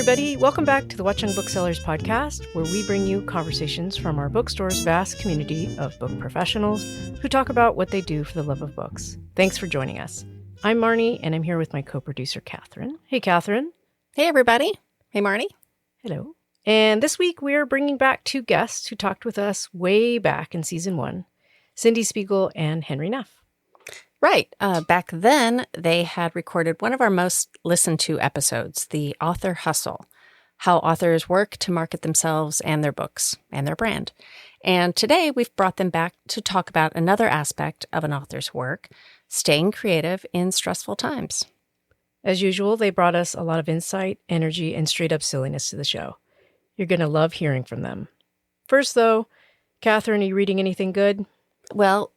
everybody. Welcome back to the Watchung Booksellers Podcast, where we bring you conversations from our bookstore's vast community of book professionals who talk about what they do for the love of books. Thanks for joining us. I'm Marnie, and I'm here with my co-producer, Kathryn. Hey, Kathryn. Hey, everybody. Hey, Marnie. Hello. And this week, we're bringing back two guests who talked with us way back in Season 1, Cyndie Spiegel and Henry Neff. Right. Back then, they had recorded one of our most listened to episodes, The Author Hustle, how authors work to market themselves and their books and their brand. And today, we've brought them back to talk about another aspect of an author's work, staying creative in stressful times. As usual, they brought us a lot of insight, energy, and straight-up silliness to the show. You're going to love hearing from them. First, though, Kathryn, are you reading anything good? Well,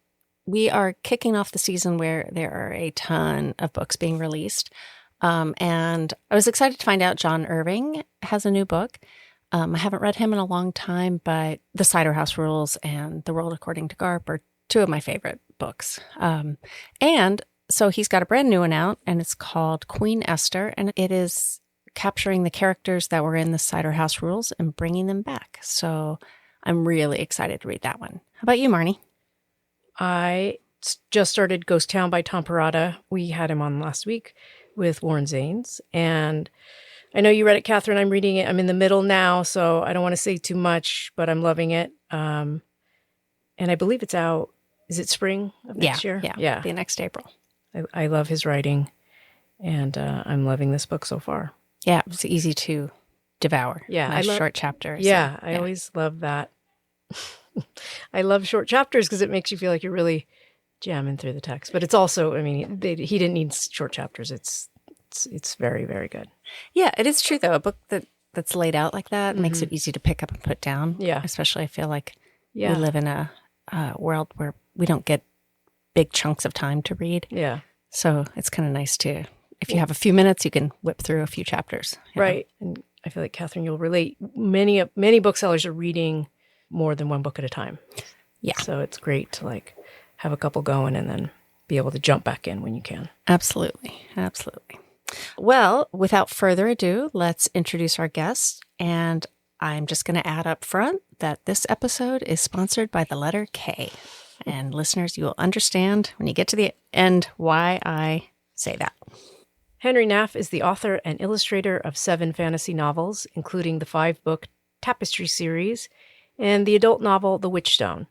we are kicking off the season where there are a ton of books being released. And I was excited to find out John Irving has a new book. I haven't read him in a long time, but The Cider House Rules and The World According to Garp are two of my favorite books. And so he's got a brand new one out, and it's called Queen Esther, and it is capturing the characters that were in The Cider House Rules and bringing them back. So I'm really excited to read that one. How about you, Marnie? I just started Ghost Town by Tom Perrotta. We had him on last week with Warren Zanes. And I know you read it, Kathryn. I'm reading it. I'm in the middle now, so I don't want to say too much, but I'm loving it. And I believe it's out. Is it spring of next year? Yeah. Be next April. I love his writing, and I'm loving this book so far. Yeah, it was easy to devour. Yeah. Nice short chapters. Yeah, I always love that. I love short chapters because it makes you feel like you're really jamming through the text. But it's also, I mean, he didn't need short chapters. It's very, very good. Yeah, it is true, though. A book that's laid out like that makes it easy to pick up and put down. Yeah. Especially I feel like we live in a world where we don't get big chunks of time to read. Yeah. So it's kind of nice to, if you have a few minutes, you can whip through a few chapters. Right. And I feel like, Kathryn, you'll relate. Many booksellers are reading more than one book at a time. Yeah. So it's great to have a couple going and then be able to jump back in when you can. Absolutely. Absolutely. Well, without further ado, let's introduce our guests. And I'm just going to add up front that this episode is sponsored by the letter K. And listeners, you will understand when you get to the end why I say that. Henry Neff is the author and illustrator of 7 fantasy novels, including the 5-book Tapestry series and the adult novel The Witchstone.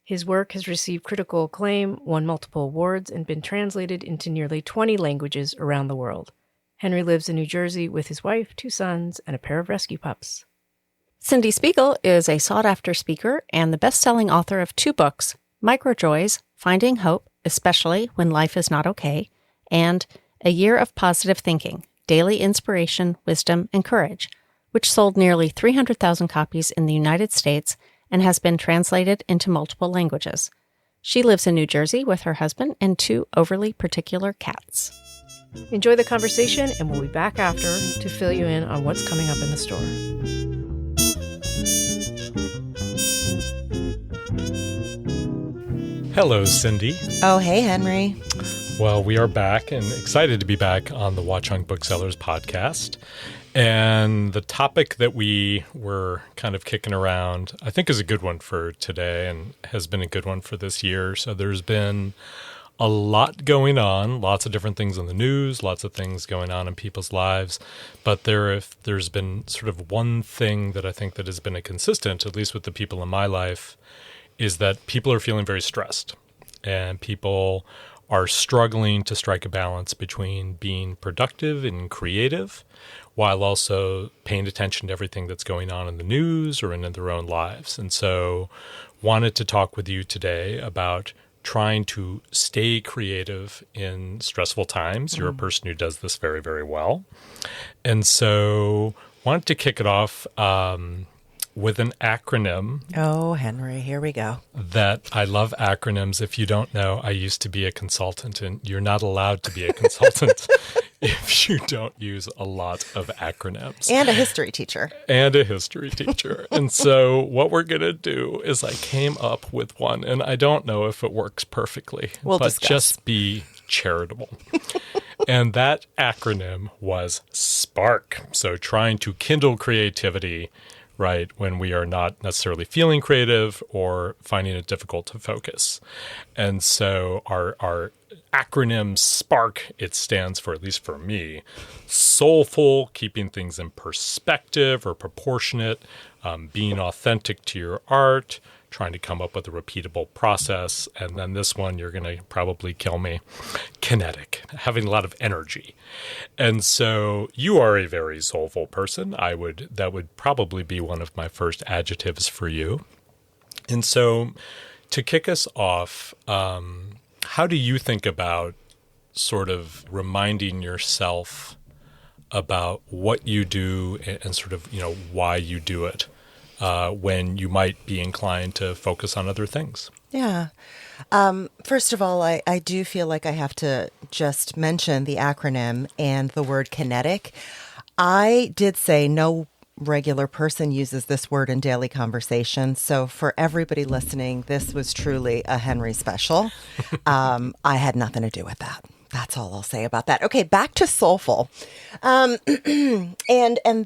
His work has received critical acclaim, won multiple awards, and been translated into nearly 20 languages around the world. Henry lives in New Jersey with his wife, 2 sons, and a pair of rescue pups. Cyndie Spiegel is a sought-after speaker and the best-selling author of 2 books, Microjoys, Finding Hope, Especially When Life Is Not Okay, and A Year of Positive Thinking, Daily Inspiration, Wisdom, and Courage, which sold nearly 300,000 copies in the United States and has been translated into multiple languages. She lives in New Jersey with her husband and 2 overly particular cats. Enjoy the conversation, and we'll be back after to fill you in on what's coming up in the store. Hello, Cyndie. Oh, hey, Henry. Well, we are back and excited to be back on the Watchung Booksellers Podcast. And the topic that we were kind of kicking around, I think is a good one for today and has been a good one for this year. So there's been a lot going on, lots of different things in the news, lots of things going on in people's lives. But there's been sort of one thing that I think that has been a consistent, at least with the people in my life, is that people are feeling very stressed. And people are struggling to strike a balance between being productive and creative while also paying attention to everything that's going on in the news or in their own lives. And so wanted to talk with you today about trying to stay creative in stressful times. You're a person who does this very, very well. And so wanted to kick it off with an acronym. Oh, Henry, here we go. That I love acronyms. If you don't know, I used to be a consultant, and you're not allowed to be a consultant if you don't use a lot of acronyms. And a history teacher. And so what we're going to do is I came up with one, and I don't know if it works perfectly, We'll but discuss. Just be charitable. And that acronym was SPARK. So trying to kindle creativity, right, when we are not necessarily feeling creative or finding it difficult to focus. And so our acronym SPARK, it stands for, at least for me, soulful, keeping things in perspective or proportionate, being authentic to your art, trying to come up with a repeatable process. And then this one, you're going to probably kill me, kinetic, having a lot of energy. And so you are a very soulful person. That would probably be one of my first adjectives for you. And so to kick us off, how do you think about sort of reminding yourself about what you do and sort of, why you do it? When you might be inclined to focus on other things? Yeah. First of all, I do feel like I have to just mention the acronym and the word kinetic. I did say no regular person uses this word in daily conversation. So for everybody listening, this was truly a Henry special. I had nothing to do with that. That's all I'll say about that. Okay, back to soulful. And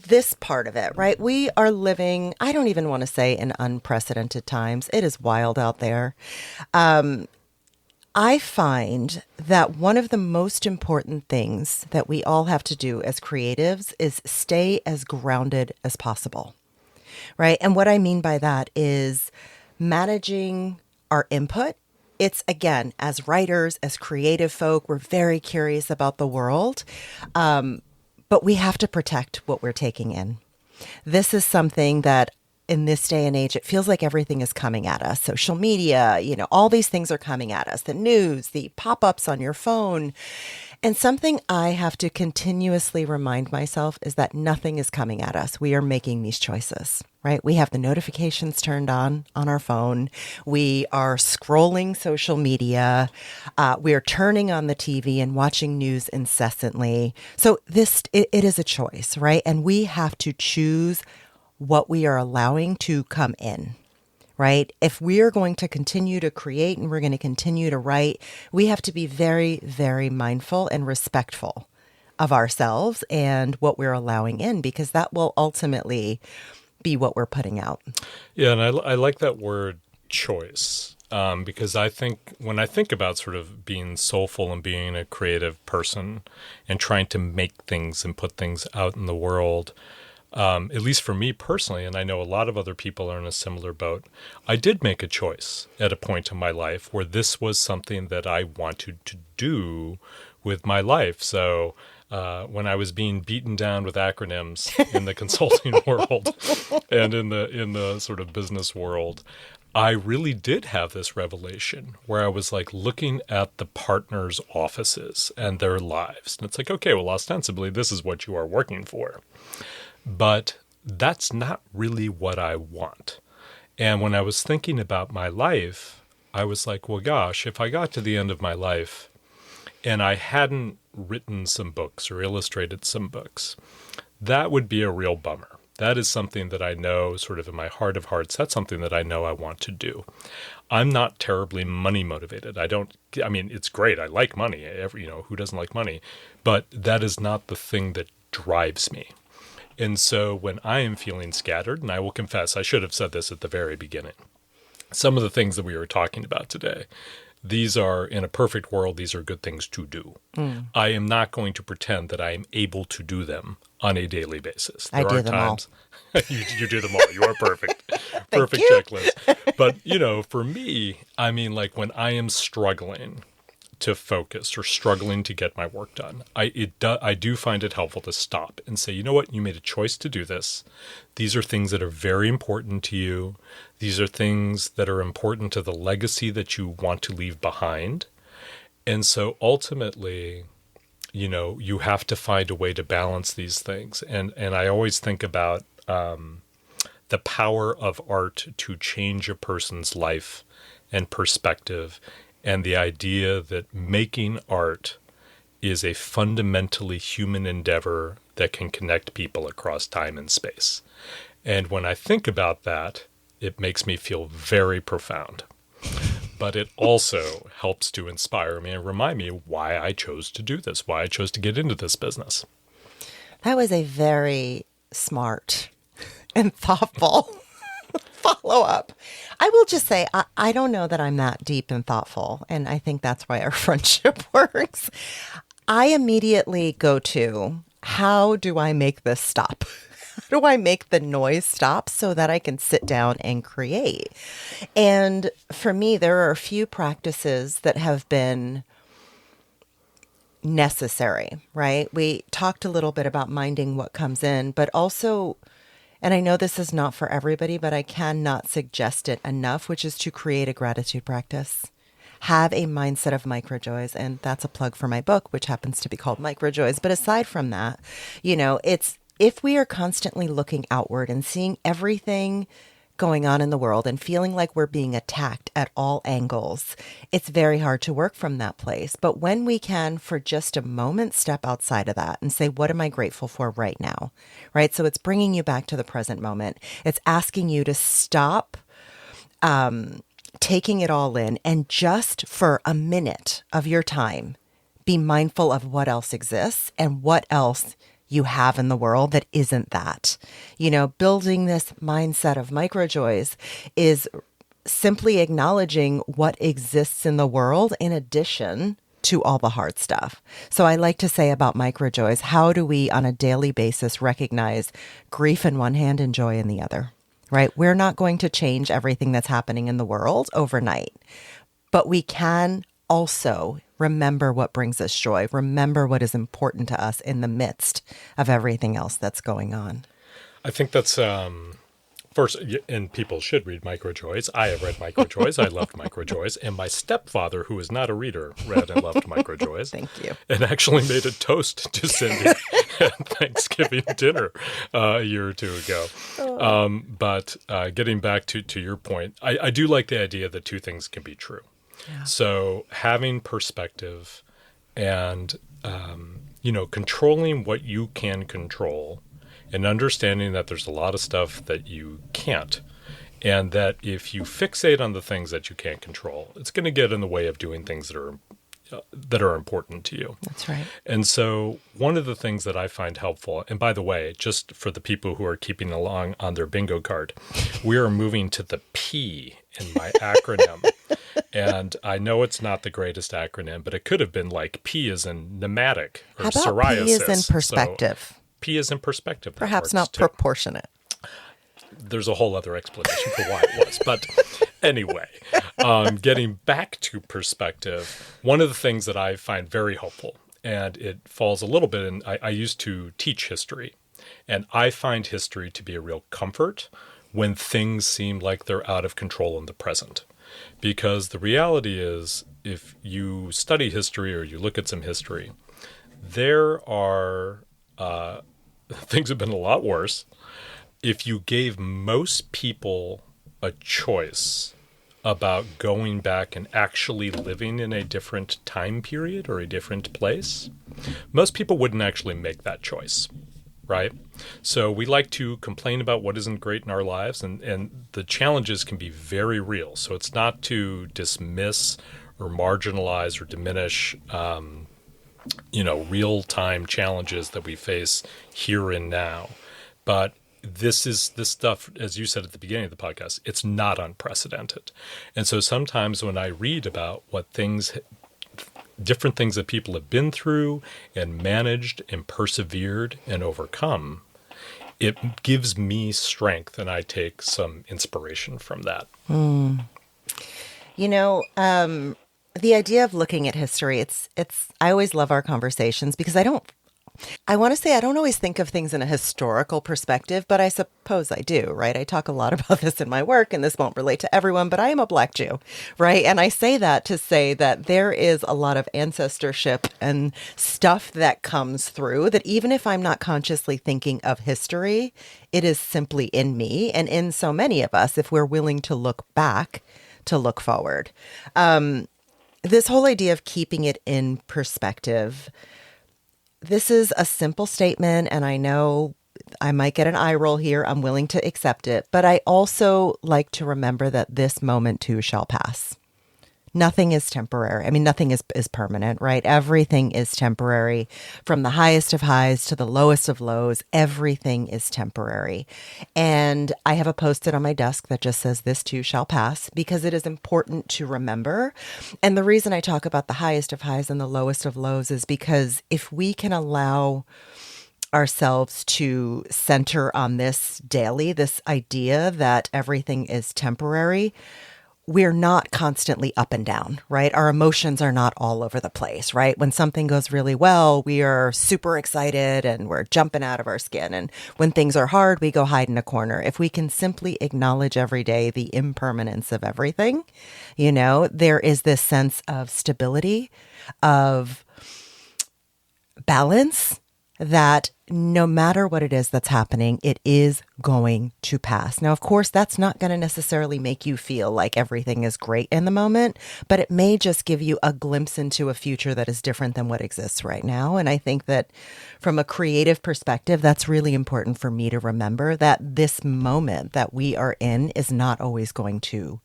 this part of it, right? We are living, I don't even want to say in unprecedented times. It is wild out there. I find that one of the most important things that we all have to do as creatives is stay as grounded as possible, right? And what I mean by that is managing our input. It's, again, as writers, as creative folk, we're very curious about the world, but we have to protect what we're taking in. This is something that in this day and age, it feels like everything is coming at us. Social media, all these things are coming at us. The news, the pop-ups on your phone. And something I have to continuously remind myself is that nothing is coming at us. We are making these choices, right? We have the notifications turned on our phone. We are scrolling social media. We are turning on the TV and watching news incessantly. So it is a choice, right? And we have to choose what we are allowing to come in, right? If we are going to continue to create and we're going to continue to write, we have to be very, very mindful and respectful of ourselves and what we're allowing in, because that will ultimately be what we're putting out. Yeah, and I like that word choice, because I think when I think about sort of being soulful and being a creative person and trying to make things and put things out in the world, at least for me personally, and I know a lot of other people are in a similar boat, I did make a choice at a point in my life where this was something that I wanted to do with my life. So when I was being beaten down with acronyms in the consulting world and in the sort of business world, I really did have this revelation where I was like looking at the partners' offices and their lives. And it's like, okay, well, ostensibly, this is what you are working for. But that's not really what I want. And when I was thinking about my life, I was like, well, gosh, if I got to the end of my life and I hadn't written some books or illustrated some books, that would be a real bummer. That is something that I know sort of in my heart of hearts, that's something that I know I want to do. I'm not terribly money motivated. I mean, it's great. I like money. Who doesn't like money? But that is not the thing that drives me. And so when I am feeling scattered, and I will confess, I should have said this at the very beginning, some of the things that we were talking about today, these are, in a perfect world, these are good things to do. Mm. I am not going to pretend that I am able to do them on a daily basis. I do them all. You do them all. You are perfect. Perfect checklist. But, for me, I mean, like when I am struggling to focus or struggling to get my work done, I do find it helpful to stop and say, you know what, you made a choice to do this. These are things that are very important to you. These are things that are important to the legacy that you want to leave behind. And so ultimately, you have to find a way to balance these things. And I always think about the power of art to change a person's life and perspective, and the idea that making art is a fundamentally human endeavor that can connect people across time and space. And when I think about that, it makes me feel very profound. but it also helps to inspire me and remind me why I chose to do this, why I chose to get into this business. That was a very smart and thoughtful follow-up. I will just say, I don't know that I'm that deep and thoughtful, and I think that's why our friendship works. I immediately go to, how do I make this stop? How do I make the noise stop so that I can sit down and create? And for me, there are a few practices that have been necessary, right? We talked a little bit about minding what comes in, but also, and I know this is not for everybody, but I cannot suggest it enough, which is to create a gratitude practice. Have a mindset of microjoys. And that's a plug for my book, which happens to be called Microjoys. But aside from that, it's, if we are constantly looking outward and seeing everything going on in the world and feeling like we're being attacked at all angles, it's very hard to work from that place. But when we can, for just a moment, step outside of that and say, what am I grateful for right now? Right? So it's bringing you back to the present moment. It's asking you to stop taking it all in and just for a minute of your time, be mindful of what else exists and what else you have in the world that isn't that. Building this mindset of microjoys is simply acknowledging what exists in the world in addition to all the hard stuff. So I like to say about microjoys, how do we on a daily basis recognize grief in one hand and joy in the other, right? We're not going to change everything that's happening in the world overnight, but we can also remember what brings us joy, remember what is important to us in the midst of everything else that's going on. I think that's first, and people should read Microjoys. I have read Microjoys. I loved Microjoys. And my stepfather, who is not a reader, read and loved Microjoys. Thank you. And actually made a toast to Cyndie at Thanksgiving dinner a year or two ago. But getting back to your point, I do like the idea that two things can be true. Yeah. So having perspective and, controlling what you can control and understanding that there's a lot of stuff that you can't. And that if you fixate on the things that you can't control, it's going to get in the way of doing things that are important to you. That's right. And so one of the things that I find helpful, and by the way, just for the people who are keeping along on their bingo card, we are moving to the P in my acronym. And I know it's not the greatest acronym, but it could have been like P as in pneumatic or How about psoriasis. P as in perspective? So P as in perspective. Perhaps not too. Proportionate. There's a whole other explanation for why it was. But anyway, getting back to perspective, one of the things that I find very helpful, and it falls a little bit in, I used to teach history, and I find history to be a real comfort when things seem like they're out of control in the present. Because the reality is, if you study history or you look at some history, there are things have been a lot worse. If you gave most people a choice about going back and actually living in a different time period or a different place, most people wouldn't actually make that choice, right? So we like to complain about what isn't great in our lives, and the challenges can be very real. So it's not to dismiss or marginalize or diminish real-time challenges that we face here and now. But this stuff, as you said at the beginning of the podcast, it's not unprecedented. And so sometimes when I read about different things that people have been through and managed and persevered and overcome, it gives me strength, and I take some inspiration from that. The idea of looking at history, I always love our conversations because I don't always think of things in a historical perspective, but I suppose I do, right? I talk a lot about this in my work, and this won't relate to everyone, but I am a Black Jew, right? And I say that to say that there is a lot of ancestorship and stuff that comes through that even if I'm not consciously thinking of history, it is simply in me and in so many of us if we're willing to look back to look forward. This whole idea of keeping it in perspective, this is a simple statement, and I know I might get an eye roll here. I'm willing to accept it. But I also like to remember that this moment too shall pass, Nothing is temporary. I mean, nothing is permanent, right? Everything is temporary. From the highest of highs to the lowest of lows, everything is temporary. And I have a post-it on my desk that just says, "This too shall pass," because it is important to remember. And the reason I talk about the highest of highs and the lowest of lows is because if we can allow ourselves to center on this daily, this idea that everything is temporary, we're not constantly up and down, right? Our emotions are not all over the place, right? When something goes really well, we are super excited and we're jumping out of our skin. And when things are hard, we go hide in a corner. If we can simply acknowledge every day the impermanence of everything, there is this sense of stability, of balance, that no matter what it is that's happening, it is going to pass. Now, of course, that's not going to necessarily make you feel like everything is great in the moment, but it may just give you a glimpse into a future that is different than what exists right now. And I think that from a creative perspective, that's really important for me to remember, that this moment that we are in is not always going to,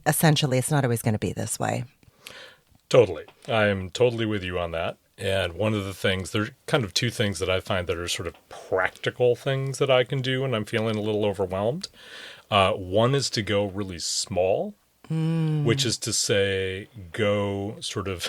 essentially, it's not always going to be this way. Totally. I am totally with you on that. And one of the things, there's kind of two things that I find that are sort of practical things that I can do when I'm feeling a little overwhelmed. One is to go really small, which is to say, go sort of,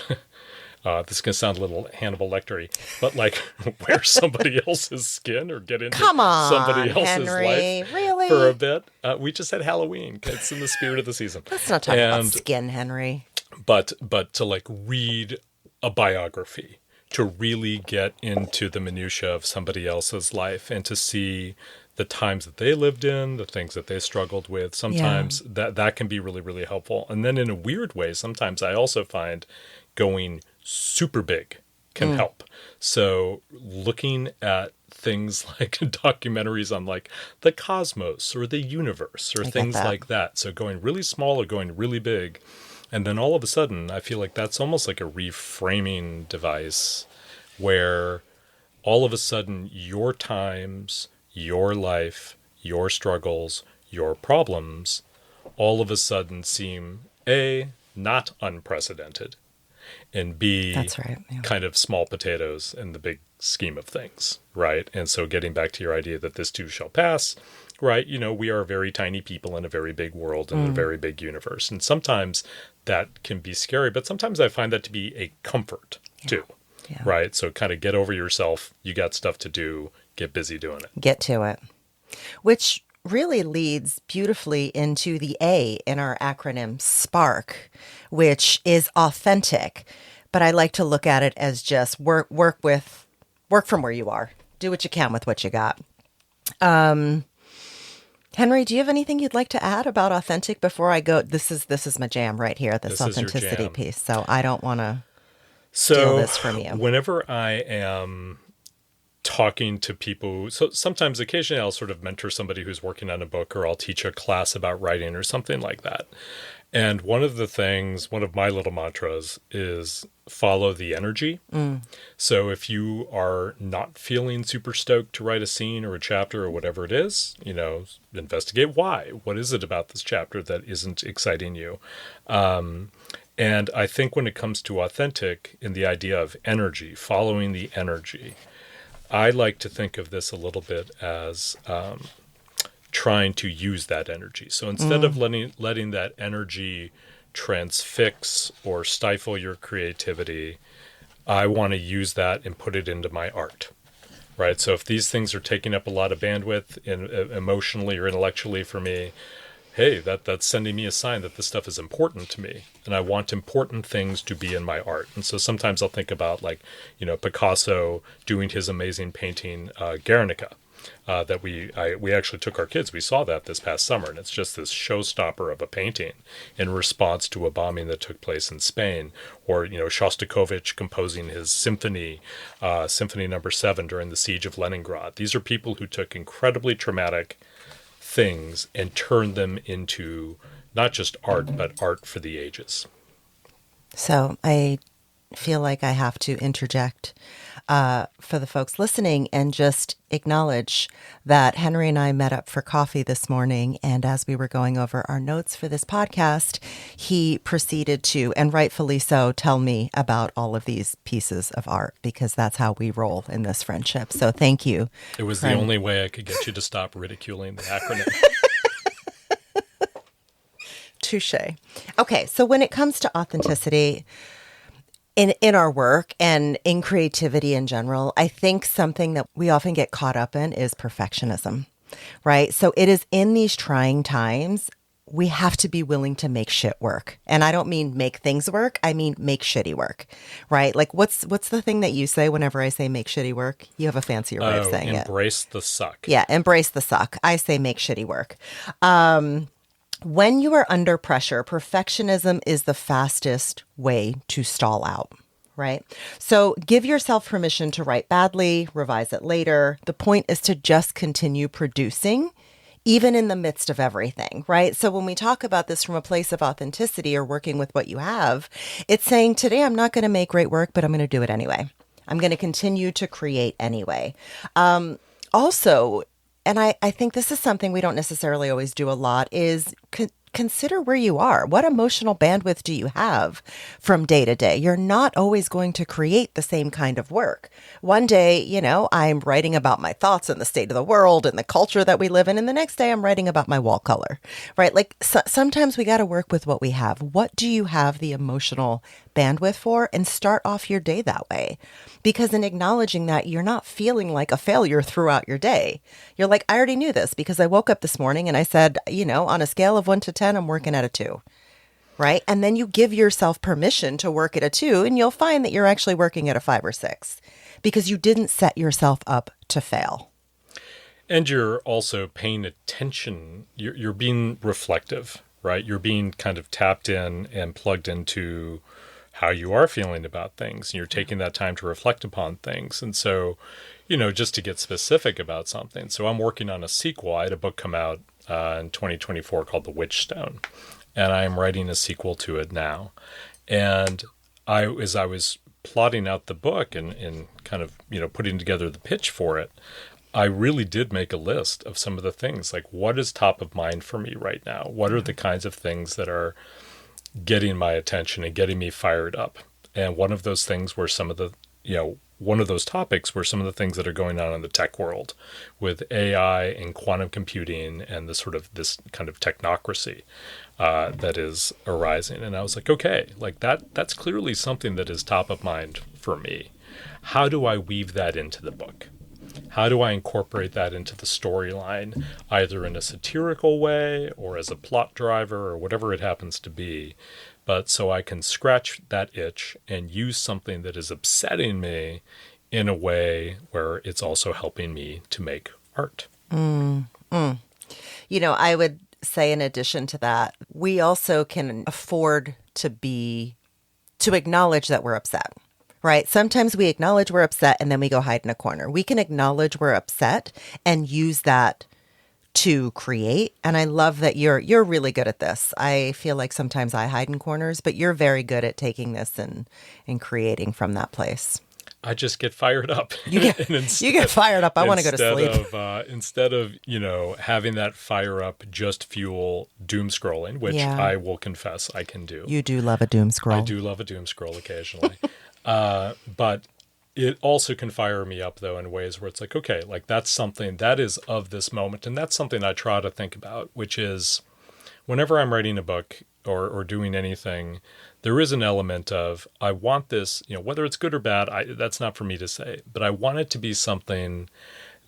this is going to sound a little Hannibal Lecter-y, but like wear somebody else's skin or get into somebody else's Henry. life Really? for a bit. We just had Halloween. It's in the spirit of the season. Let's not talk about skin, Henry. But to like read a biography, to really get into the minutia of somebody else's life and to see the times that they lived in, the things that they struggled with. Sometimes that can be really, really helpful. And then in a weird way, sometimes I also find going super big can help. So looking at things like documentaries on like the cosmos or the universe or things like that. So going really small or going really big. And then all of a sudden, I feel like that's almost like a reframing device where all of a sudden your times, your life, your struggles, your problems, all of a sudden seem A, not unprecedented, and B, that's right, kind of small potatoes in the big scheme of things, right? And so getting back to your idea that this too shall pass, right? We are very tiny people in a very big world and a very big universe. And sometimes that can be scary, but sometimes I find that to be a comfort too, right? So kind of get over yourself. You got stuff to do. Get busy doing it. Get to it. Which really leads beautifully into the A in our acronym SPARK, which is authentic. But I like to look at it as just work from where you are. Do what you can with what you got. Henry, do you have anything you'd like to add about authentic before I go? This is my jam right here, this authenticity piece. So I don't want to steal this from you. Whenever I am talking to people, so sometimes occasionally I'll sort of mentor somebody who's working on a book, or I'll teach a class about writing or something like that. And one of my little mantras is follow the energy. So if you are not feeling super stoked to write a scene or a chapter or whatever it is, investigate why. What is it about this chapter that isn't exciting you? And I think when it comes to authentic, in the idea of energy, following the energy, I like to think of this a little bit as trying to use that energy. So instead of letting that energy transfix or stifle your creativity, I want to use that and put it into my art, right? So if these things are taking up a lot of bandwidth emotionally or intellectually for me, hey, that's sending me a sign that this stuff is important to me, and I want important things to be in my art. And so sometimes I'll think about Picasso doing his amazing painting, Guernica. That we actually took our kids. We saw that this past summer, and it's just this showstopper of a painting in response to a bombing that took place in Spain. Or Shostakovich composing his symphony number 7 during the siege of Leningrad. These are people who took incredibly traumatic things and turned them into not just art, but art for the ages. So I feel like I have to interject for the folks listening and just acknowledge that Henry and I met up for coffee this morning. And as we were going over our notes for this podcast, he proceeded to, and rightfully so, tell me about all of these pieces of art, because that's how we roll in this friendship. So thank you. It was the only way I could get you to stop ridiculing the acronym. Touche. Okay, so when it comes to authenticity in our work and in creativity in general, I think something that we often get caught up in is perfectionism, right? So it is in these trying times, we have to be willing to make shit work. And I don't mean make things work, I mean make shitty work, right? Like what's the thing that you say whenever I say make shitty work? You have a fancier way of saying it. Embrace the suck. Yeah, embrace the suck. I say make shitty work. When you are under pressure, perfectionism is the fastest way to stall out, right? So give yourself permission to write badly, revise it later. The point is to just continue producing, even in the midst of everything, right? So when we talk about this from a place of authenticity or working with what you have, it's saying, today I'm not going to make great work, but I'm going to do it anyway. I'm going to continue to create anyway. Also, and I think this is something we don't necessarily always do a lot, is consider where you are. What emotional bandwidth do you have from day to day? You're not always going to create the same kind of work. One day, I'm writing about my thoughts and the state of the world and the culture that we live in. And the next day I'm writing about my wall color, right? Like sometimes we got to work with what we have. What do you have the emotional bandwidth for? And start off your day that way. Because in acknowledging that, you're not feeling like a failure throughout your day. You're like, I already knew this because I woke up this morning and I said, on a scale of 1 to 10, I'm working at a 2, right? And then you give yourself permission to work at a 2, and you'll find that you're actually working at a 5 or 6 because you didn't set yourself up to fail. And you're also paying attention. You're being reflective, right? You're being kind of tapped in and plugged into how you are feeling about things. And you're taking that time to reflect upon things. And so, just to get specific about something. So I'm working on a sequel. I had a book come out in 2024 called The Witchstone. And I am writing a sequel to it now. And as I was plotting out the book and kind of, putting together the pitch for it, I really did make a list of some of the things, like what is top of mind for me right now? What are the kinds of things that are getting my attention and getting me fired up? And one of those things were some of the, one of those topics were some of the things that are going on in the tech world with AI and quantum computing and this kind of technocracy that is arising. And I was like, okay, like that's clearly something that is top of mind for me. How do I weave that into the book? How do I incorporate that into the storyline, either in a satirical way or as a plot driver or whatever it happens to be, but so I can scratch that itch and use something that is upsetting me in a way where it's also helping me to make art. I would say in addition to that, we also can afford to acknowledge that we're upset. Right? Sometimes we acknowledge we're upset and then we go hide in a corner. We can acknowledge we're upset and use that to create. And I love that you're really good at this. I feel like sometimes I hide in corners, but you're very good at taking this and creating from that place. I just get fired up. You get fired up. I want to go to sleep. Instead of, having that fire up just fuel doom scrolling, which I will confess I can do. You do love a doom scroll. I do love a doom scroll occasionally. But it also can fire me up, though, in ways where it's like, okay, like that's something that is of this moment. And that's something I try to think about, which is whenever I'm writing a book or doing anything, there is an element of, I want this, whether it's good or bad, that's not for me to say, but I want it to be something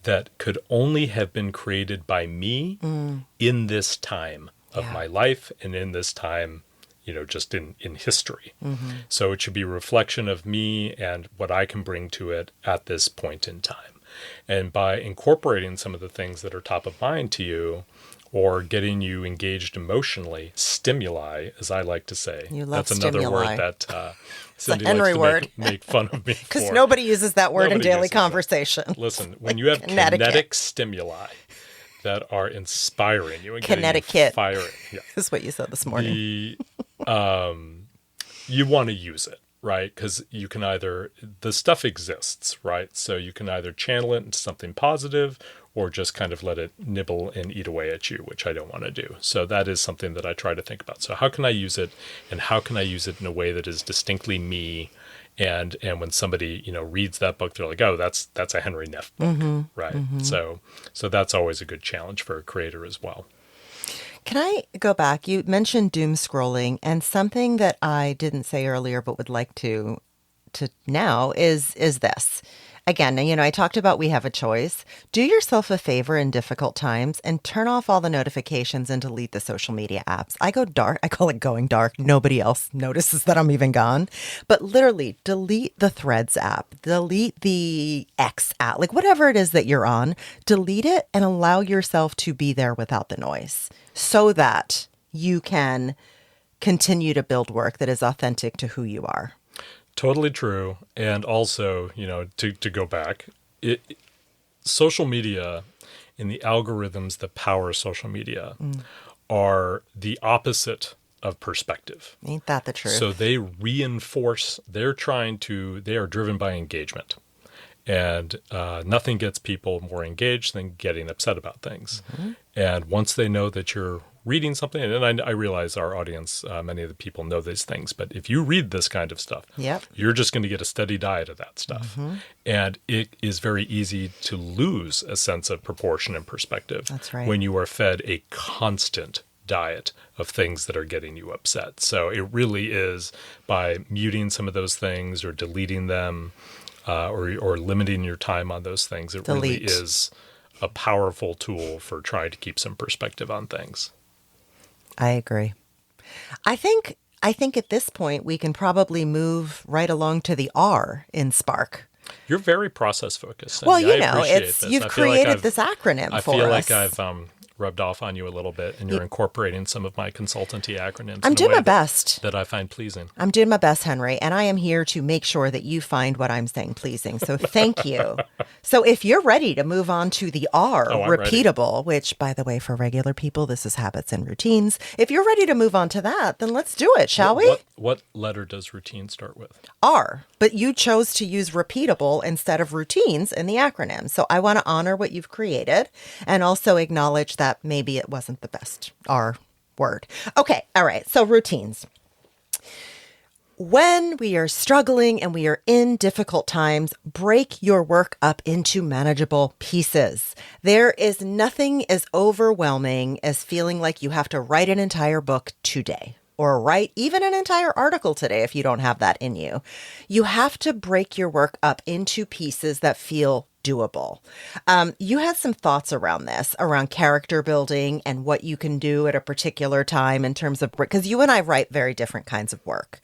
that could only have been created by me in this time of my life and in this time, just in history. Mm-hmm. So it should be a reflection of me and what I can bring to it at this point in time. And by incorporating some of the things that are top of mind to you, or getting you engaged emotionally, stimuli, as I like to say. You love That's another stimuli. Word that Cyndie Henry likes to word. make fun of me for. Because nobody uses that word in Nobody daily uses conversation. that. Listen, when you have kinetic stimuli that are inspiring you and kinetic getting you firing, is what you said this morning. you want to use it. right? Because you can either, the stuff exists, right? So you can either channel it into something positive or just kind of let it nibble and eat away at you, which I don't want to do. So that is something that I try to think about. So how can I use it, and how can I use it in a way that is distinctly me? And when somebody, reads that book, they're like, oh, that's a Henry Neff book, right? So that's always a good challenge for a creator as well. Can I go back? You mentioned doom scrolling, and something that I didn't say earlier but would like to now is this. Again, I talked about we have a choice. Do yourself a favor in difficult times and turn off all the notifications and delete the social media apps. I go dark. I call it going dark. Nobody else notices that I'm even gone. But literally, delete the Threads app. Delete the X app. Like whatever it is that you're on, delete it and allow yourself to be there without the noise so that you can continue to build work that is authentic to who you are. Totally true. And also, to go back, social media and the algorithms that power social media are the opposite of perspective. Ain't that the truth? So they reinforce, they are driven by engagement. And nothing gets people more engaged than getting upset about things. And once they know that you're reading something, and I realize our audience, many of the people know these things, but if you read this kind of stuff, you're just going to get a steady diet of that stuff. And it is very easy to lose a sense of proportion and perspective. That's right. When you are fed a constant diet of things that are getting you upset. So it really is by muting some of those things or deleting them, or limiting your time on those things. It really is a powerful tool for trying to keep some perspective on things. I agree. I think at this point we can probably move right along to the R in Spark. You're very process focused. Well, you've created this acronym for us. I feel like I've rubbed off on you a little bit, and you're incorporating some of my consultancy acronyms. I'm doing my best. That I find pleasing. I'm doing my best, Henry, and I am here to make sure that you find what I'm saying pleasing. So thank you. So if you're ready to move on to the R, repeatable, which, by the way, for regular people, this is habits and routines. If you're ready to move on to that, then let's do it, shall we? What letter does routine start with? R, but you chose to use repeatable instead of routines in the acronym. So I want to honor what you've created and also acknowledge that maybe it wasn't the best R word. Okay. All right. So routines. When we are struggling and we are in difficult times, break your work up into manageable pieces. There is nothing as overwhelming as feeling like you have to write an entire book today, or write even an entire article today if you don't have that in you. You have to break your work up into pieces that feel doable. You had some thoughts around this, around character building and what you can do at a particular time in terms of, because you and I write very different kinds of work.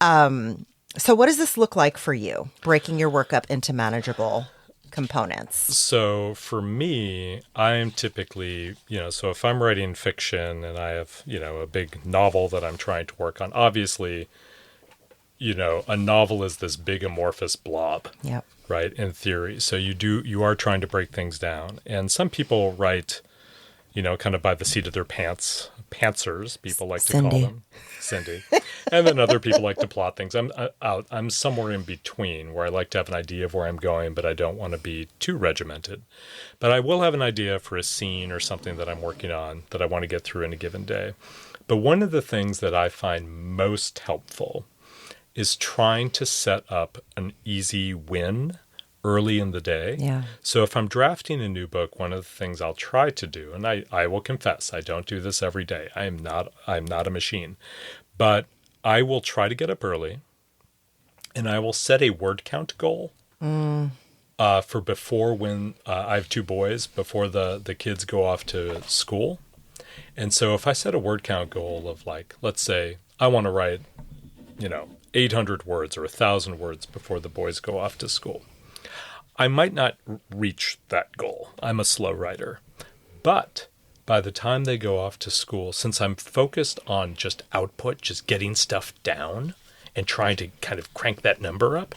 So what does this look like for you, breaking your work up into manageable components? So for me, I'm typically, so if I'm writing fiction and I have, a big novel that I'm trying to work on, obviously, a novel is this big amorphous blob. Yep. Right, in theory. So you are trying to break things down. And some people write, kind of by the seat of their pants, pantsers, people like to call them. Cyndie. And then other people like to plot things. I'm somewhere in between, where I like to have an idea of where I'm going, but I don't want to be too regimented. But I will have an idea for a scene or something that I'm working on that I want to get through in a given day. But one of the things that I find most helpful is trying to set up an easy win early in the day. Yeah. So if I'm drafting a new book, one of the things I'll try to do, and I will confess, I don't do this every day. I'm not a machine. But I will try to get up early, and I will set a word count goal for before, when I have two boys, before the kids go off to school. And so if I set a word count goal of, like, let's say I want to write, 800 words or 1,000 words before the boys go off to school, I might not reach that goal. I'm a slow writer. But by the time they go off to school, since I'm focused on just output, just getting stuff down and trying to kind of crank that number up,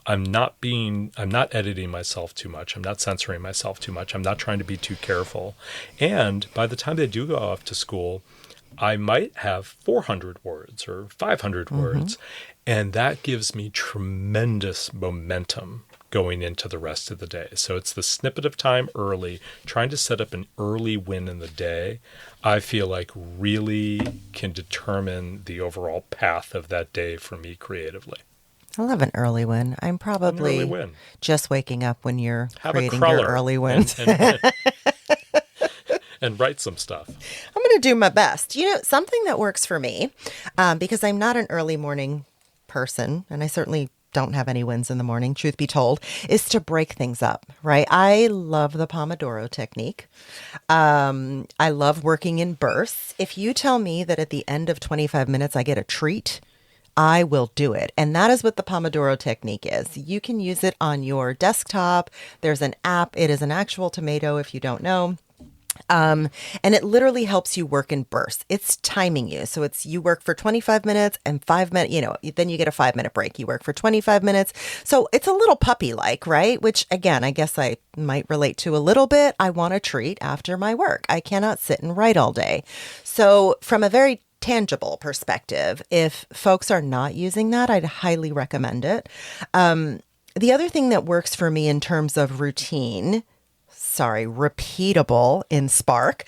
I'm not editing myself too much. I'm not censoring myself too much. I'm not trying to be too careful. And by the time they do go off to school, I might have 400 words or 500 words. And that gives me tremendous momentum going into the rest of the day. So it's the snippet of time early, trying to set up an early win in the day, I feel like really can determine the overall path of that day for me creatively. I love an early win. I'm probably An early win. just waking up when you're Have creating a your early wins. And write some stuff. I'm going to do my best. Something that works for me, because I'm not an early morning person, and I certainly don't have any wins in the morning, truth be told, is to break things up, right? I love the Pomodoro technique. I love working in bursts. If you tell me that at the end of 25 minutes I get a treat, I will do it. And that is what the Pomodoro technique is. You can use it on your desktop. There's an app. It is an actual tomato if you don't know. And it literally helps you work in bursts. It's timing you. So you work for 25 minutes and 5 minutes, then you get a 5-minute break. You work for 25 minutes. So it's a little puppy-like, right? Which again, I guess I might relate to a little bit. I want a treat after my work. I cannot sit and write all day. So from a very tangible perspective, if folks are not using that, I'd highly recommend it. The other thing that works for me in terms of repeatable in Spark,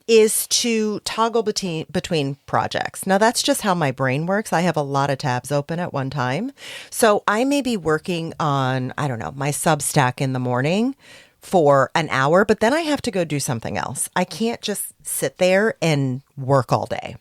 is to toggle between projects. Now, that's just how my brain works. I have a lot of tabs open at one time. So I may be working on, my Substack in the morning for an hour, but then I have to go do something else. I can't just sit there and work all day.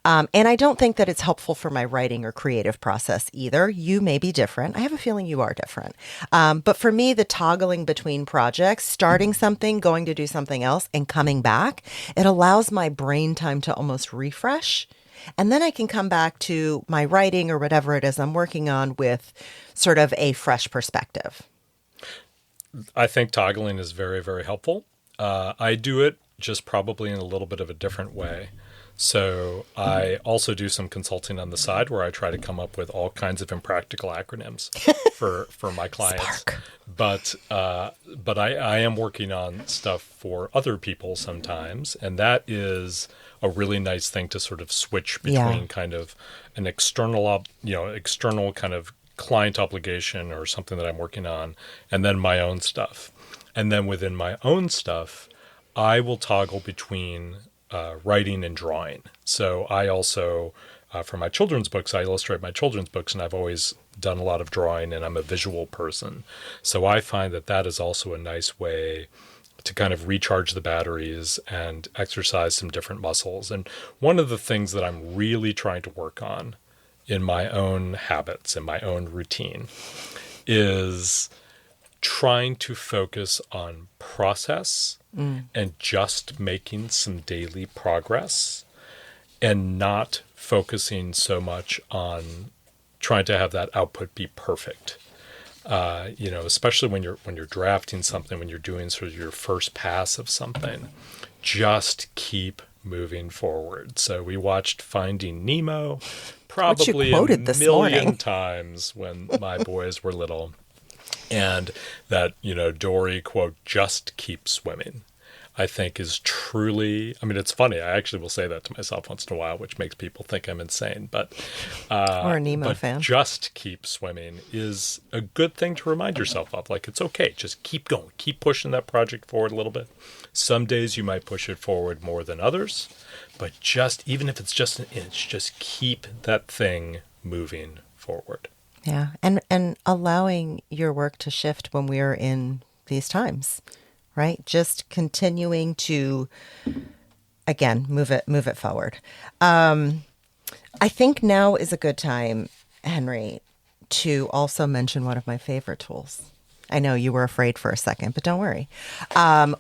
And I don't think that it's helpful for my writing or creative process either. You may be different. I have a feeling you are different. But for me, the toggling between projects, starting something, going to do something else, and coming back, it allows my brain time to almost refresh. And then I can come back to my writing or whatever it is I'm working on with sort of a fresh perspective. I think toggling is very, very helpful. I do it just probably in a little bit of a different way. So I also do some consulting on the side where I try to come up with all kinds of impractical acronyms for my clients. Spark. But I am working on stuff for other people sometimes, and that is a really nice thing to sort of switch between kind of an external kind of client obligation or something that I'm working on, and then my own stuff. And then within my own stuff, I will toggle between writing and drawing. So I also, for my children's books, I illustrate my children's books, and I've always done a lot of drawing, and I'm a visual person. So I find that is also a nice way to kind of recharge the batteries and exercise some different muscles. And one of the things that I'm really trying to work on in my own habits, in my own routine, is trying to focus on process and just making some daily progress, and not focusing so much on trying to have that output be perfect. Especially when you're drafting something, when you're doing sort of your first pass of something, just keep moving forward. So we watched Finding Nemo probably a million times when my boys were little. And that, Dory, quote, just keep swimming, I think is truly, it's funny. I actually will say that to myself once in a while, which makes people think I'm insane. But or a Nemo fan. Just keep swimming is a good thing to remind yourself of. Like, it's okay. Just keep going. Keep pushing that project forward a little bit. Some days you might push it forward more than others, but even if it's just an inch, just keep that thing moving forward. Yeah. And allowing your work to shift when we're in these times, right? Just continuing to, again, move it forward. I think now is a good time, Henry, to also mention one of my favorite tools. I know you were afraid for a second, but don't worry.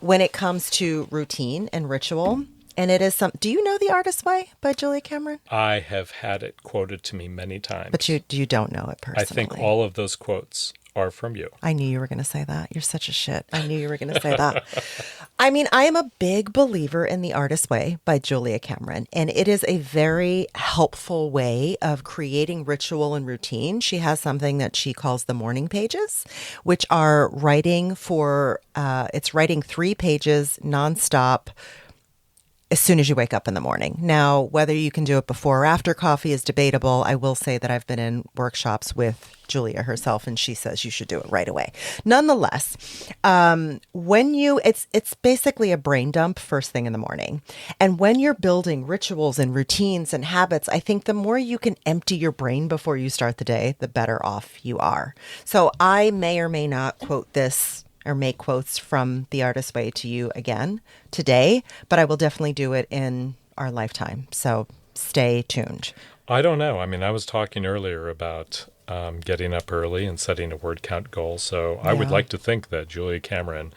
When it comes to routine and ritual, and it is do you know The Artist's Way by Julia Cameron? I have had it quoted to me many times. But you don't know it personally. I think all of those quotes are from you. I knew you were going to say that. You're such a shit. I knew you were going to say that. I am a big believer in The Artist's Way by Julia Cameron, and it is a very helpful way of creating ritual and routine. She has something that she calls the morning pages, which are writing 3 pages nonstop as soon as you wake up in the morning. Now, whether you can do it before or after coffee is debatable. I will say that I've been in workshops with Julia herself, and she says you should do it right away. Nonetheless, it's basically a brain dump first thing in the morning. And when you're building rituals and routines and habits, I think the more you can empty your brain before you start the day, the better off you are. So I may or may not quote this or make quotes from The Artist's Way to you again today, but I will definitely do it in our lifetime. So stay tuned. I don't know. I mean, I was talking earlier about getting up early and setting a word count goal. So I would like to think that Julia Cameron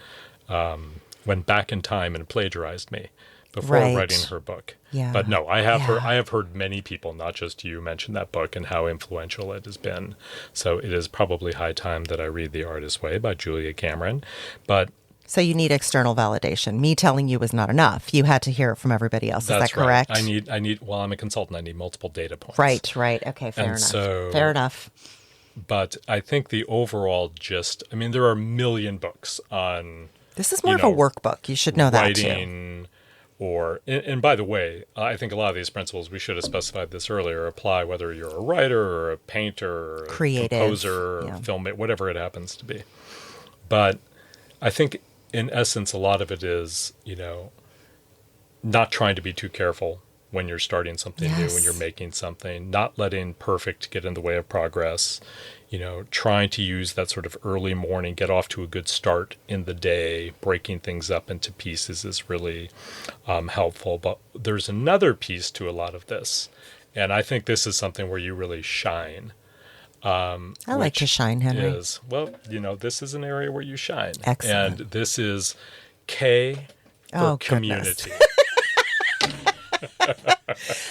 went back in time and plagiarized me before writing her book. Yeah. But no, I have heard many people, not just you, mention that book and how influential it has been. So it is probably high time that I read The Artist's Way by Julia Cameron. So you need external validation. Me telling you is not enough. You had to hear it from everybody else. Is that correct? Right. I need. Well, I'm a consultant. I need multiple data points. Right. Okay, fair enough. But I think the overall gist, I mean, there are a million books on... This is more of a workbook. You should know that too. Writing, and by the way, I think a lot of these principles, we should have specified this earlier, apply whether you're a writer or a painter or creative, a composer or filmmaker, whatever it happens to be. But I think in essence, a lot of it is, not trying to be too careful when you're starting something new, when you're making something, not letting perfect get in the way of progress, trying to use that sort of early morning, get off to a good start in the day, breaking things up into pieces is really helpful. But there's another piece to a lot of this, and I think this is something where you really shine. I like to shine, Henry. This is an area where you shine. Excellent. And this is K for community.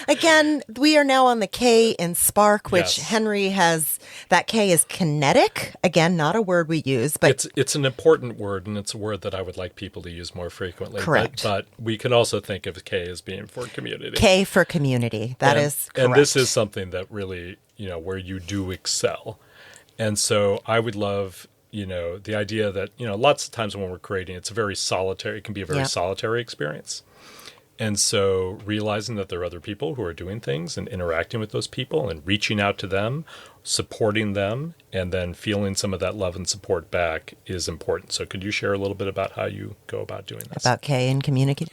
Again, we are now on the K in Spark, which Henry has. That K is kinetic. Again, not a word we use, but it's an important word, and it's a word that I would like people to use more frequently. Correct. But we can also think of K as being for community. K for community. That is correct. And this is something that really, where you do excel. And so I would love, the idea that, lots of times when we're creating, it's very solitary. It can be a very solitary experience. And so realizing that there are other people who are doing things and interacting with those people and reaching out to them, supporting them, and then feeling some of that love and support back is important. So could you share a little bit about how you go about doing this? About K and community?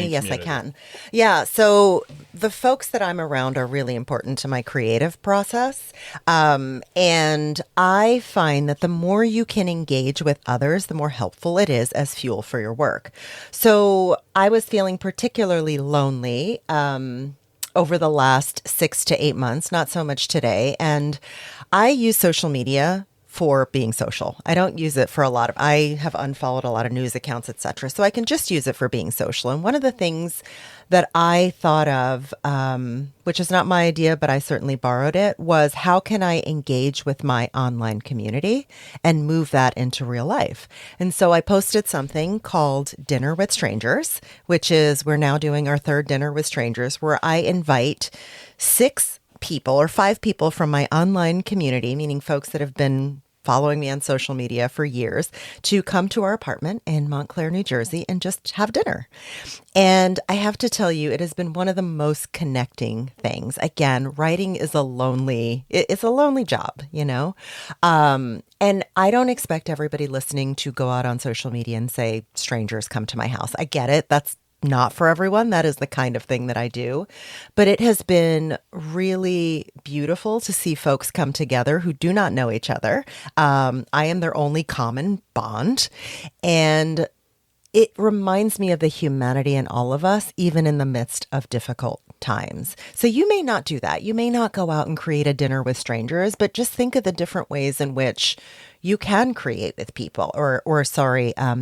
Yes, I can. Yeah, so the folks that I'm around are really important to my creative process. And I find that the more you can engage with others, the more helpful it is as fuel for your work. So I was feeling particularly lonely over the last 6 to 8 months, not so much today. And I use social media for being social. I don't use it for I have unfollowed a lot of news accounts, etc. So I can just use it for being social. And one of the things that I thought of, which is not my idea, but I certainly borrowed it, was how can I engage with my online community and move that into real life? And so I posted something called Dinner with Strangers, which is, we're now doing our third Dinner with Strangers, where I invite 6 people or 5 people from my online community, meaning folks that have been following me on social media for years, to come to our apartment in Montclair, New Jersey, and just have dinner. And I have to tell you, it has been one of the most connecting things. Again, writing is it's a lonely job, and I don't expect everybody listening to go out on social media and say, strangers come to my house. I get it. That's not for everyone. That is the kind of thing that I do. But it has been really beautiful to see folks come together who do not know each other. I am their only common bond. And it reminds me of the humanity in all of us, even in the midst of difficult times. So you may not do that. You may not go out and create a dinner with strangers, but just think of the different ways in which you can create with people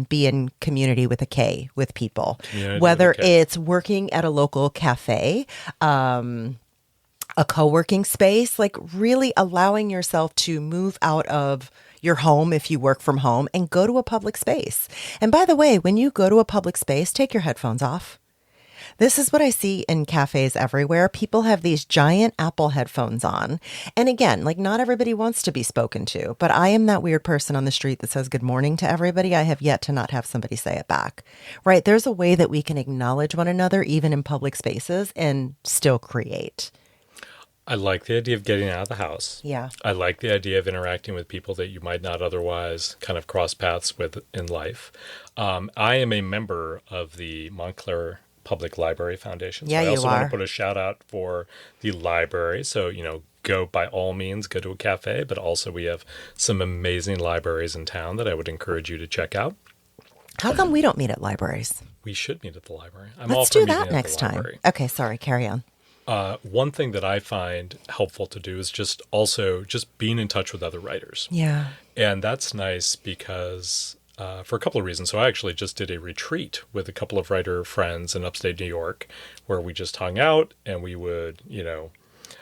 be in community with a K with people, whether it's working at a local cafe, a co-working space, like really allowing yourself to move out of your home if you work from home and go to a public space. And by the way, when you go to a public space, take your headphones off. This is what I see in cafes everywhere. People have these giant Apple headphones on. And again, like not everybody wants to be spoken to, but I am that weird person on the street that says good morning to everybody. I have yet to not have somebody say it back, right? There's a way that we can acknowledge one another, even in public spaces, and still create. I like the idea of getting out of the house. Yeah. I like the idea of interacting with people that you might not otherwise kind of cross paths with in life. I am a member of the Montclair Public Library Foundation. So Yeah, I also you want are. to put a shout out for the library. So, go by all means, go to a cafe, but also we have some amazing libraries in town that I would encourage you to check out. How come we don't meet at libraries? We should meet at the library. I'm Let's all for do meeting that at the next time. library. Okay, sorry, carry on. One thing that I find helpful to do is just being in touch with other writers. Yeah. And that's nice because for a couple of reasons. So I actually just did a retreat with a couple of writer friends in upstate New York where we just hung out and we would,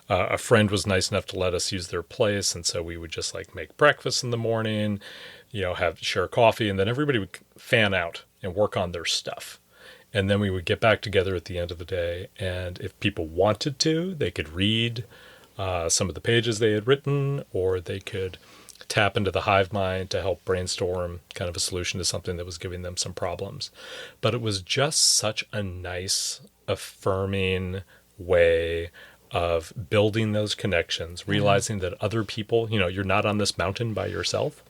a friend was nice enough to let us use their place. And so we would just like make breakfast in the morning, share coffee, and then everybody would fan out and work on their stuff. And then we would get back together at the end of the day. And if people wanted to, they could read some of the pages they had written, or they could tap into the hive mind to help brainstorm kind of a solution to something that was giving them some problems. But it was just such a nice, affirming way of building those connections, realizing that other people, you're not on this mountain by yourself.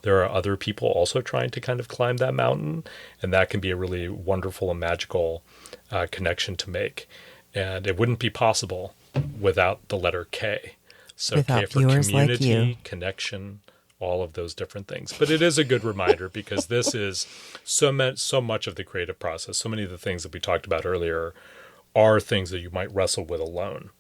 There are other people also trying to kind of climb that mountain, and that can be a really wonderful and magical connection to make. And it wouldn't be possible without the letter K. So Without K for viewers community, like you. Connection, all of those different things. But it is a good reminder because this is so much of the creative process. So many of the things that we talked about earlier are things that you might wrestle with alone.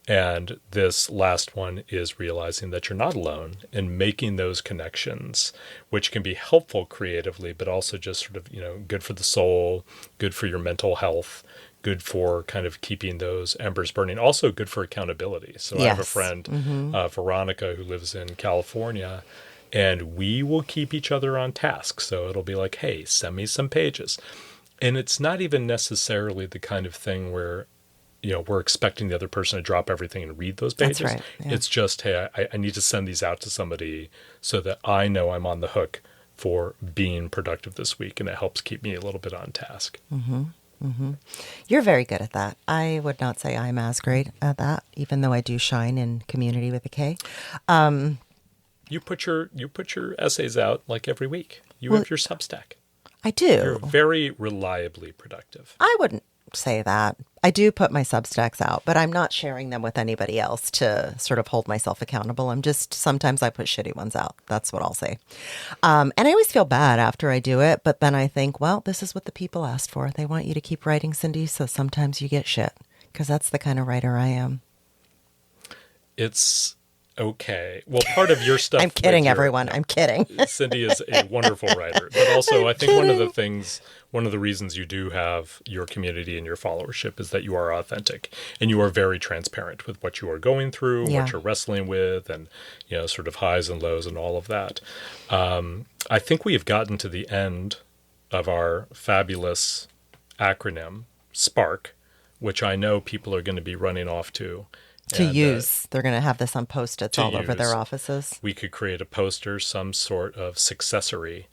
And this last one is realizing that you're not alone and making those connections, which can be helpful creatively, but also just sort of, good for the soul, good for your mental health, good for kind of keeping those embers burning, also good for accountability. So I have a friend, Veronica, who lives in California, and we will keep each other on task. So it'll be like, hey, send me some pages. And it's not even necessarily the kind of thing where we're expecting the other person to drop everything and read those pages. That's right. Yeah. It's just, hey, I need to send these out to somebody so that I know I'm on the hook for being productive this week, and it helps keep me a little bit on task. Mm-hmm. Mm-hmm. You're very good at that. I would not say I'm as great at that, even though I do shine in community with a K. You put your essays out like every week. You have your Substack. I do. You're very reliably productive. I wouldn't say that. I do put my Substacks out, but I'm not sharing them with anybody else to sort of hold myself accountable. Sometimes I put shitty ones out. That's what I'll say. And I always feel bad after I do it, but then I think, well, this is what the people asked for. They want you to keep writing, Cyndie, so sometimes you get shit, because that's the kind of writer I am. It's okay. Well, part of your stuff... I'm kidding, everyone. I'm kidding. Cyndie is a wonderful writer. But also, I think one of the reasons you do have your community and your followership is that you are authentic and you are very transparent with what you are going through, what you're wrestling with, and, sort of highs and lows and all of that. I think we have gotten to the end of our fabulous acronym, SPARK, which I know people are going to be running off to. They're going to have this on Post-its all over their offices. We could create a poster, some sort of successory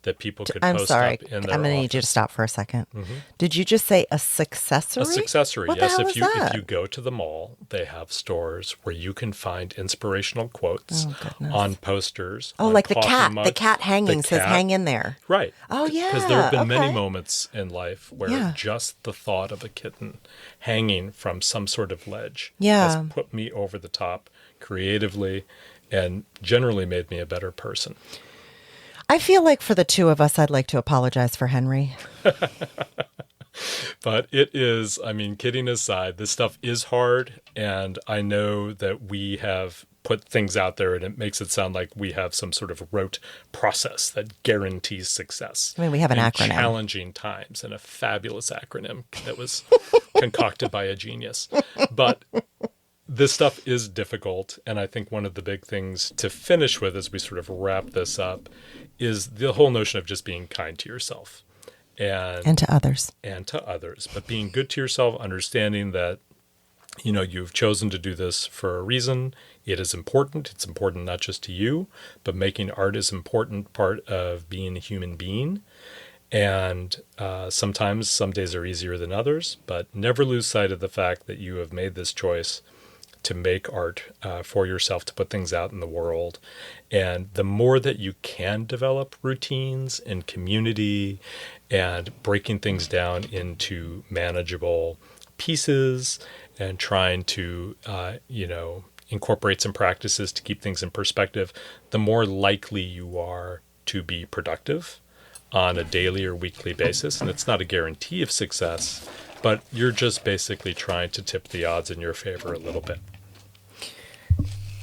that people could I'm post sorry. up in their I'm going to need you to stop for a second. Mm-hmm. Did you just say a successory? A successory, what yes. The hell is that? If you go to the mall, they have stores where you can find inspirational quotes on posters. Oh, on like the cat. mugs. The cat hanging says hang in there. Right. Oh, yeah. Because there have been many moments in life where just the thought of a kitten hanging from some sort of ledge has put me over the top creatively and generally made me a better person. I feel like for the two of us, I'd like to apologize for Henry. But it is, kidding aside, this stuff is hard. And I know that we have put things out there and it makes it sound like we have some sort of rote process that guarantees success. We have an acronym. Challenging times and a fabulous acronym that was concocted by a genius. But this stuff is difficult. And I think one of the big things to finish with as we sort of wrap this up is the whole notion of just being kind to yourself. And to others. But being good to yourself, understanding that, you've chosen to do this for a reason. It is important. It's important not just to you, but making art is an important part of being a human being. And sometimes some days are easier than others, but never lose sight of the fact that you have made this choice to make art for yourself, to put things out in the world. And the more that you can develop routines and community and breaking things down into manageable pieces and trying to, incorporate some practices to keep things in perspective, the more likely you are to be productive on a daily or weekly basis. And it's not a guarantee of success, but you're just basically trying to tip the odds in your favor a little bit.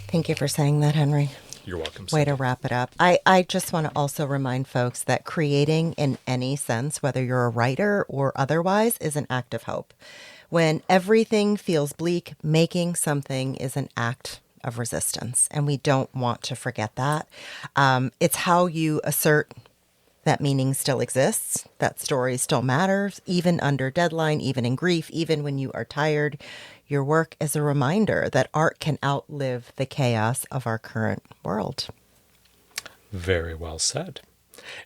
Thank you for saying that, Henry. You're welcome. Way to wrap it up. I just want to also remind folks that creating in any sense, whether you're a writer or otherwise, is an act of hope. When everything feels bleak, making something is an act of resistance. And we don't want to forget that. It's how you assert that meaning still exists, that story still matters, even under deadline, even in grief, even when you are tired. Your work is a reminder that art can outlive the chaos of our current world. Very well said.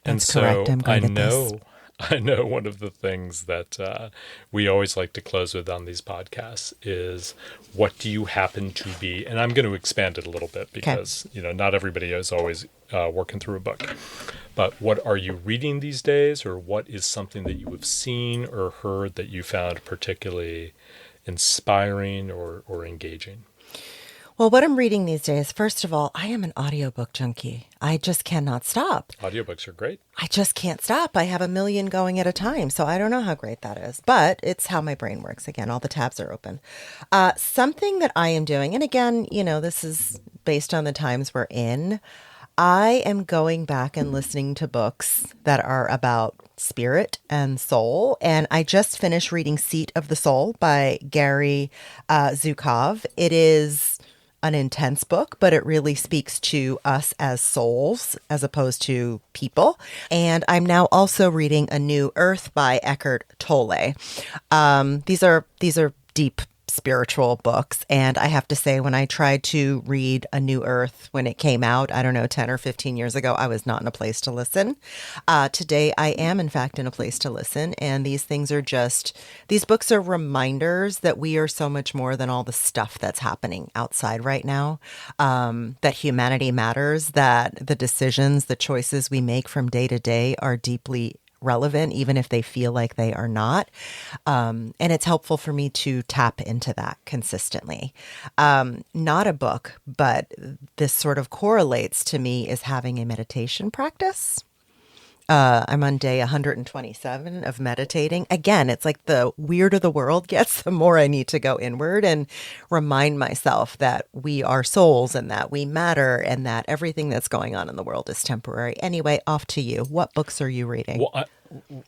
That's correct. I'm good at this. I know one of the things that we always like to close with on these podcasts is, what do you happen to be? And I'm going to expand it a little bit because, not everybody is always working through a book. But what are you reading these days, or what is something that you have seen or heard that you found particularly inspiring or engaging? Well, what I'm reading these days, first of all, I am an audiobook junkie. I just cannot stop. Audiobooks are great. I just can't stop. I have a million going at a time, so I don't know how great that is. But it's how my brain works. Again, all the tabs are open. Something that I am doing, and again, this is based on the times we're in, I am going back and listening to books that are about spirit and soul. And I just finished reading Seat of the Soul by Gary Zukov. It is an intense book, but it really speaks to us as souls as opposed to people. And I'm now also reading A New Earth by Eckhart Tolle. These are deep spiritual books. And I have to say, when I tried to read A New Earth when it came out, 10 or 15 years ago, I was not in a place to listen. Today, I am, in fact, in a place to listen. And these books are reminders that we are so much more than all the stuff that's happening outside right now, that humanity matters, that the decisions, the choices we make from day to day are deeply relevant, even if they feel like they are not. And it's helpful for me to tap into that consistently. Not a book, but this sort of correlates to me is having a meditation practice. I'm on day 127 of meditating. Again, it's like the weirder the world gets, the more I need to go inward and remind myself that we are souls and that we matter and that everything that's going on in the world is temporary. Anyway, off to you. What books are you reading? Well,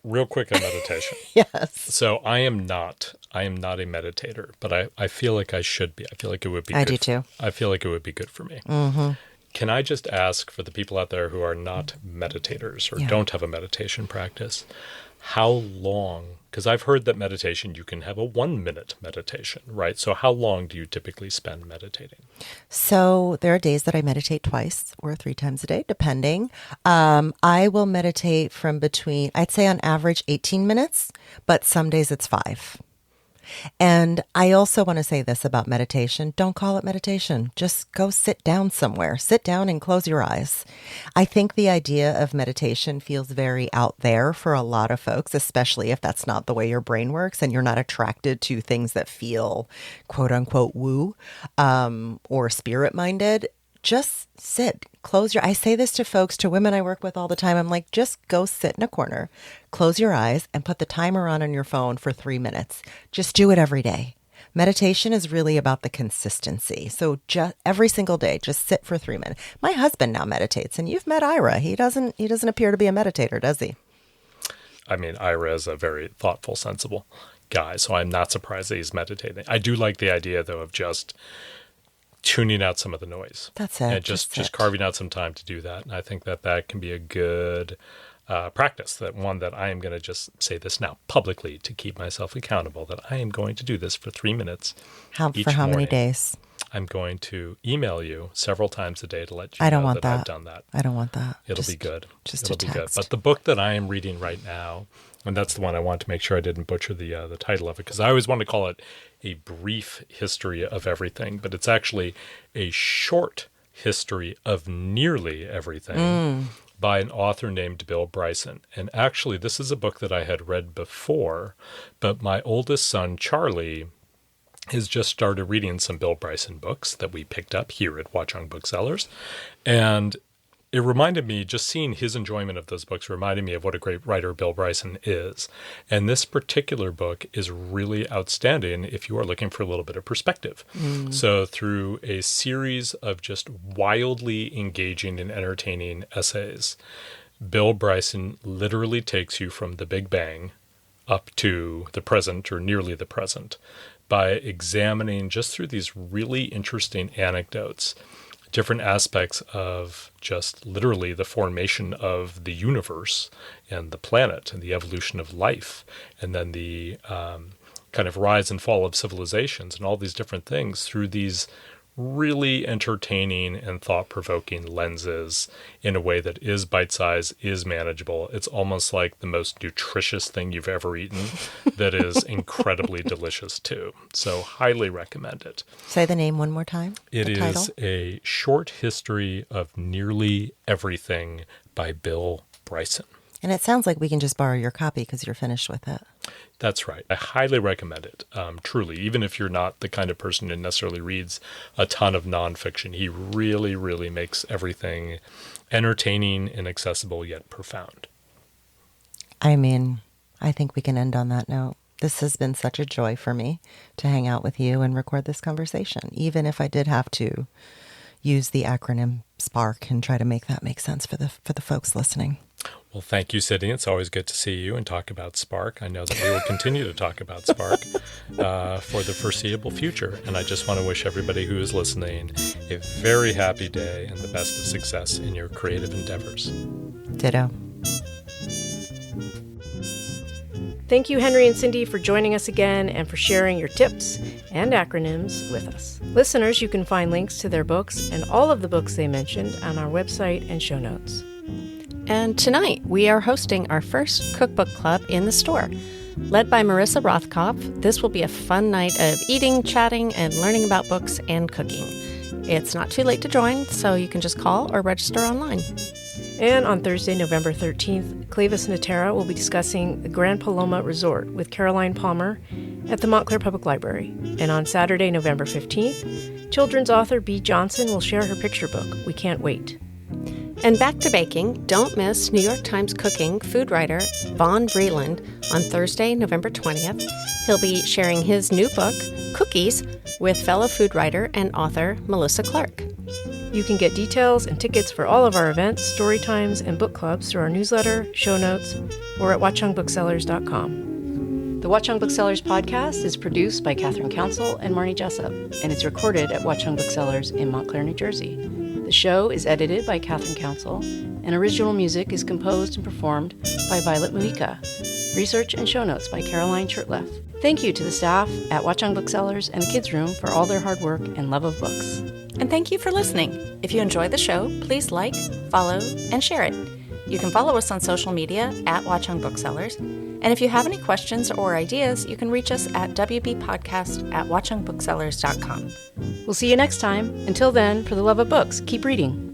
real quick on meditation. Yes. So I am not a meditator, but I feel like I should be. I feel like it would be good. I do too. I feel like it would be good for me. Mm-hmm. Can I just ask, for the people out there who are not meditators or don't have a meditation practice, how long? Because I've heard that meditation, you can have a 1-minute meditation, right? So how long do you typically spend meditating? So there are days that I meditate twice or 3 times a day, depending. I will meditate from between, I'd say on average, 18 minutes, but some days it's 5. And I also want to say this about meditation. Don't call it meditation. Just go sit down somewhere. Sit down and close your eyes. I think the idea of meditation feels very out there for a lot of folks, especially if that's not the way your brain works and you're not attracted to things that feel quote unquote woo or spirit minded. Just sit, close your, I say this to folks, to women I work with all the time. I'm like, just go sit in a corner, close your eyes and put the timer on your phone for 3 minutes. Just do it every day. Meditation is really about the consistency. So just every single day, just sit for 3 minutes. My husband now meditates, and you've met Ira. He doesn't appear to be a meditator, does he? I mean, Ira is a very thoughtful, sensible guy, so I'm not surprised that he's meditating. I do like the idea, though, of just tuning out some of the noise. That's it. And just carving out some time to do that. And I think that can be a good practice, that one that I am going to just say this now publicly to keep myself accountable, that I am going to do this for 3 minutes each For how many morning. days? I'm going to email you several times a day to let you I don't know want that that. I've done that. I don't want that. It'll be good. Just It'll a be good. text. But the book that I am reading right now, and that's the one I want to make sure I didn't butcher the title of it, because I always want to call it A Brief History of Everything, but it's actually a short history of nearly everything by an author named Bill Bryson. And actually, this is a book that I had read before, but my oldest son, Charlie, has just started reading some Bill Bryson books that we picked up here at Watchung Booksellers. And it reminded me, just seeing his enjoyment of those books reminded me of what a great writer Bill Bryson is. And this particular book is really outstanding if you are looking for a little bit of perspective. So through a series of just wildly engaging and entertaining essays, Bill Bryson literally takes you from the Big Bang up to the present, or nearly the present, by examining, just through these really interesting anecdotes, different aspects of just literally the formation of the universe and the planet and the evolution of life, and then the kind of rise and fall of civilizations and all these different things through these really entertaining and thought-provoking lenses in a way that is bite-sized, is manageable. It's almost like the most nutritious thing you've ever eaten that is incredibly delicious too. So highly recommend it. Say the name one more time. It the is title. A Short History of Nearly Everything by Bill Bryson. And it sounds like we can just borrow your copy because you're finished with it. That's right. I highly recommend it, truly, even if you're not the kind of person who necessarily reads a ton of nonfiction. He really, really makes everything entertaining and accessible, yet profound. I mean, I think we can end on that note. This has been such a joy for me to hang out with you and record this conversation, even if I did have to use the acronym SPARK and try to make that make sense for the folks listening. Well, thank you, Cyndie. It's always good to see you and talk about Spark. I know that we will continue to talk about Spark for the foreseeable future. And I just want to wish everybody who is listening a very happy day and the best of success in your creative endeavors. Ditto. Thank you, Henry and Cyndie, for joining us again and for sharing your tips and acronyms with us. Listeners, you can find links to their books and all of the books they mentioned on our website and show notes. And tonight, we are hosting our first cookbook club in the store. Led by Marissa Rothkopf, this will be a fun night of eating, chatting, and learning about books and cooking. It's not too late to join, so you can just call or register online. And on Thursday, November 13th, Clavis Natera will be discussing the Grand Paloma Resort with Caroline Palmer at the Montclair Public Library. And on Saturday, November 15th, children's author Bea Johnson will share her picture book, We Can't Wait. And back to baking, don't miss New York Times cooking food writer Vaughn Vreeland on Thursday, November 20th. He'll be sharing his new book, Cookies, with fellow food writer and author Melissa Clark. You can get details and tickets for all of our events, story times, and book clubs through our newsletter, show notes, or at watchungbooksellers.com. The Watchung Booksellers Podcast is produced by Kathryn Counsell and Marnie Jessup, and it's recorded at Watchung Booksellers in Montclair, New Jersey. The show is edited by Kathryn Counsell, and original music is composed and performed by Violet Mujica. Research and show notes by Caroline Shurtleff. Thank you to the staff at Watchung Booksellers and the Kids Room for all their hard work and love of books. And thank you for listening. If you enjoyed the show, please like, follow, and share it. You can follow us on social media at Watchung Booksellers. And if you have any questions or ideas, you can reach us at wbpodcast@watchungbooksellers.com. We'll see you next time. Until then, for the love of books, keep reading.